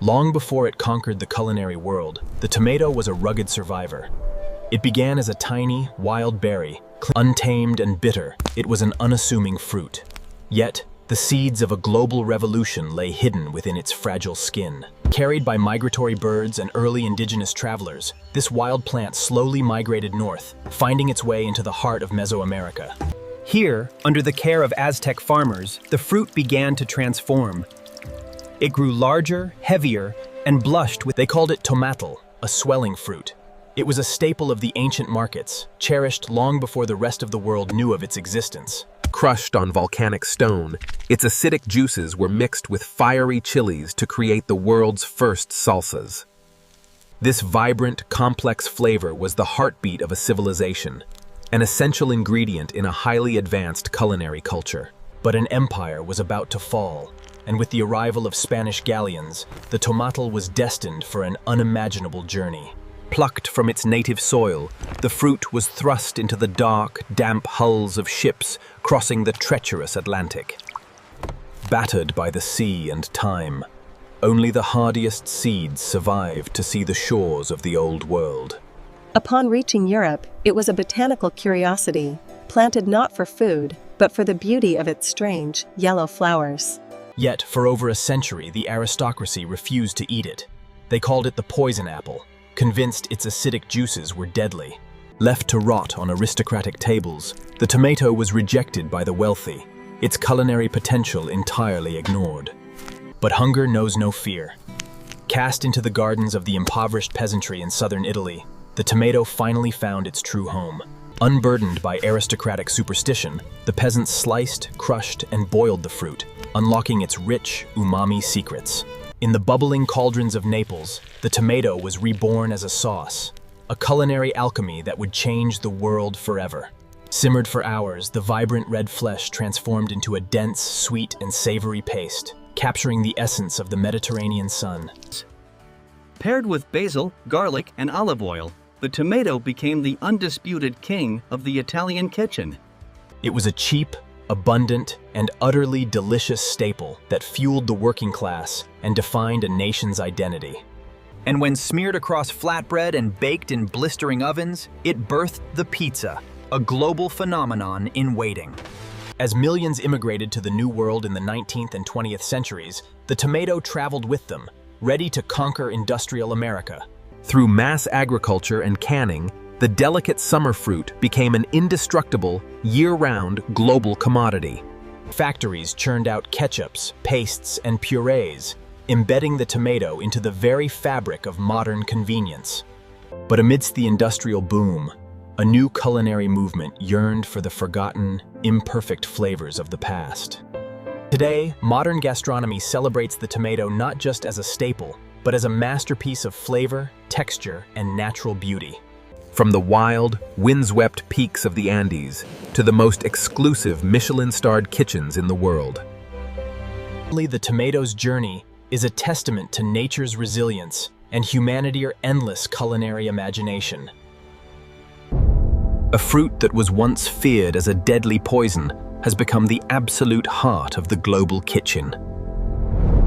Long before it conquered the culinary world, the tomato was a rugged survivor. It began as a tiny, wild berry, untamed and bitter. It was an unassuming fruit. Yet, the seeds of a global revolution lay hidden within its fragile skin. Carried by migratory birds and early indigenous travelers, this wild plant slowly migrated north, finding its way into the heart of Mesoamerica. Here, under the care of Aztec farmers, the fruit began to transform. It grew larger, heavier, and blushed with. They called it tomatal, a swelling fruit. It was a staple of the ancient markets, cherished long before the rest of the world knew of its existence. Crushed on volcanic stone, its acidic juices were mixed with fiery chilies to create the world's first salsas. This vibrant, complex flavor was the heartbeat of a civilization, an essential ingredient in a highly advanced culinary culture. But an empire was about to fall, and with the arrival of Spanish galleons, the tomatal was destined for an unimaginable journey. Plucked from its native soil, the fruit was thrust into the dark, damp hulls of ships crossing the treacherous Atlantic. Battered by the sea and time, only the hardiest seeds survived to see the shores of the Old World. Upon reaching Europe, it was a botanical curiosity, planted not for food, but for the beauty of its strange, yellow flowers. Yet, for over a century, the aristocracy refused to eat it. They called it the poison apple, convinced its acidic juices were deadly. Left to rot on aristocratic tables, the tomato was rejected by the wealthy, its culinary potential entirely ignored. But hunger knows no fear. Cast into the gardens of the impoverished peasantry in southern Italy, the tomato finally found its true home. Unburdened by aristocratic superstition, the peasants sliced, crushed, and boiled the fruit, unlocking its rich, umami secrets. In the bubbling cauldrons of Naples, the tomato was reborn as a sauce, a culinary alchemy that would change the world forever. Simmered for hours, the vibrant red flesh transformed into a dense, sweet, and savory paste, capturing the essence of the Mediterranean sun. Paired with basil, garlic, and olive oil, the tomato became the undisputed king of the Italian kitchen. It was a cheap, abundant, and utterly delicious staple that fueled the working class and defined a nation's identity. And when smeared across flatbread and baked in blistering ovens, it birthed the pizza, a global phenomenon in waiting. As millions immigrated to the New World in the 19th and 20th centuries, the tomato traveled with them, ready to conquer industrial America. Through mass agriculture and canning, the delicate summer fruit became an indestructible, year-round global commodity. Factories churned out ketchups, pastes, and purees, embedding the tomato into the very fabric of modern convenience. But amidst the industrial boom, a new culinary movement yearned for the forgotten, imperfect flavors of the past. Today, modern gastronomy celebrates the tomato not just as a staple, but as a masterpiece of flavor, texture, and natural beauty. From the wild, windswept peaks of the Andes to the most exclusive Michelin-starred kitchens in the world. The tomato's journey is a testament to nature's resilience and humanity's endless culinary imagination. A fruit that was once feared as a deadly poison has become the absolute heart of the global kitchen.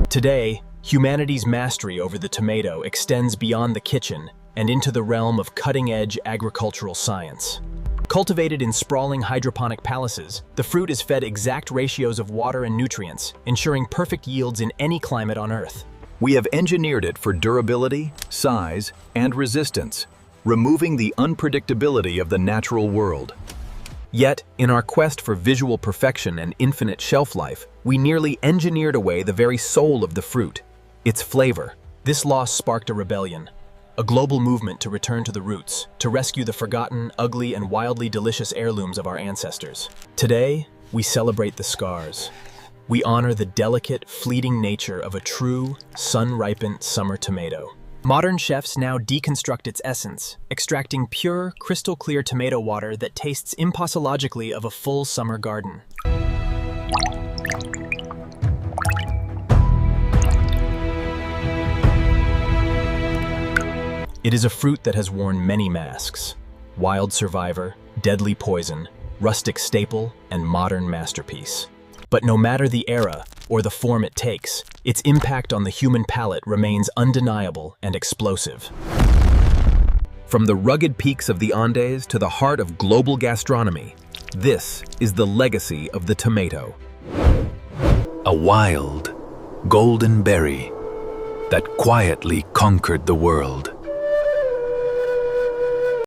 Today, humanity's mastery over the tomato extends beyond the kitchen and into the realm of cutting-edge agricultural science. Cultivated in sprawling hydroponic palaces, the fruit is fed exact ratios of water and nutrients, ensuring perfect yields in any climate on Earth. We have engineered it for durability, size, and resistance, removing the unpredictability of the natural world. Yet, in our quest for visual perfection and infinite shelf life, we nearly engineered away the very soul of the fruit, its flavor. This loss sparked a rebellion, a global movement to return to the roots, to rescue the forgotten, ugly, and wildly delicious heirlooms of our ancestors. Today, we celebrate the scars. We honor the delicate, fleeting nature of a true, sun-ripened summer tomato. Modern chefs now deconstruct its essence, extracting pure, crystal-clear tomato water that tastes impossibilogically of a full summer garden. It is a fruit that has worn many masks: wild survivor, deadly poison, rustic staple, and modern masterpiece. But no matter the era, or the form it takes, its impact on the human palate remains undeniable and explosive. From the rugged peaks of the Andes to the heart of global gastronomy, this is the legacy of the tomato. A wild, golden berry that quietly conquered the world.